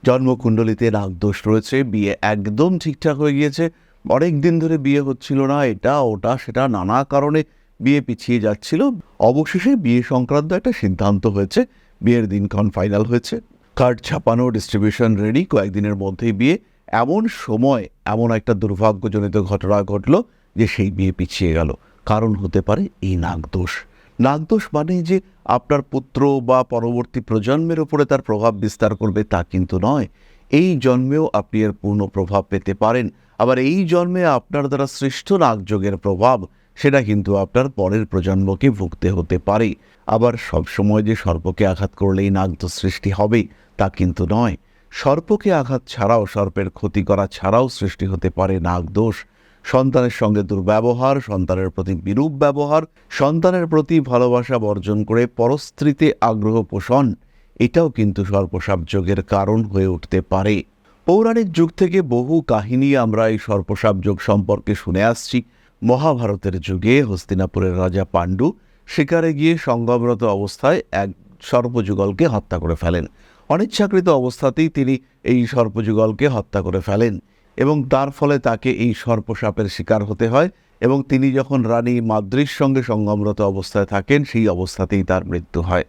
জন্মকুণ্ডলিতে নাগদোষ রয়েছে, বিয়ে একদম ঠিকঠাক হয়ে গিয়েছে, অনেক দিন ধরে বিয়ে হচ্ছিল না, এটা ওটা সেটা নানা কারণে বিয়ে পিছিয়ে যাচ্ছিল। অবশেষে বিয়ে সংক্রান্ত একটা সিদ্ধান্ত হয়েছে, বিয়ের দিনক্ষণ ফাইনাল হয়েছে, কার্ড ছাপানো, ডিস্ট্রিবিউশন রেডি, কয়েকদিনের মধ্যেই বিয়ে। এমন সময় এমন একটা দুর্ভাগ্যজনিত ঘটনা ঘটল যে সেই বিয়ে পিছিয়ে গেল। কারণ হতে পারে এই নাগদোষ। নাগদোষ মানে যে আপনার পুত্র বা পরবর্তী প্রজন্মের উপরে তার প্রভাব বিস্তার করবে তা কিন্তু নয়। এই জন্মেও আপনি এর পূর্ণ প্রভাব পেতে পারেন। আবার এই জন্মে আপনার দ্বারা সৃষ্ট নাগযোগের প্রভাব সেটা কিন্তু আপনার পরের প্রজন্মকে ভুগতে হতে পারে। আবার সবসময় যে সর্পকে আঘাত করলেই নাগদোষ সৃষ্টি হবে তা কিন্তু নয়। সর্পকে আঘাত ছাড়াও, সর্পের ক্ষতি করা ছাড়াও সৃষ্টি হতে পারে নাগদোষ। সন্তানের সঙ্গে দুর্ব্যবহার, সন্তানের প্রতি বিরূপ ব্যবহার, সন্তানের প্রতি ভালোবাসা বর্জন করে পরস্ত্রীতে আগ্রহ পোষণ, এটাও কিন্তু সর্পসাপ যোগের কারণ হয়ে উঠতে পারে। পৌরাণিক যুগ থেকে বহু কাহিনী আমরা এই সর্পসাপ যোগ সম্পর্কে শুনে আসছি। মহাভারতের যুগে হস্তিনাপুরের রাজা পাণ্ডু শিকারে গিয়ে সংগমরত অবস্থায় এক সর্পযুগলকে হত্যা করে ফেলেন। অনিচ্ছাকৃত অবস্থাতেই তিনি এই সর্পযুগলকে হত্যা করে ফেলেন এবং তার ফলে তাকে এই সর্পসাপের শিকার হতে হয় এবং তিনি যখন রানী মাদ্রীর সঙ্গে সঙ্গমরত অবস্থায় থাকেন সেই অবস্থাতেই তার মৃত্যু হয়।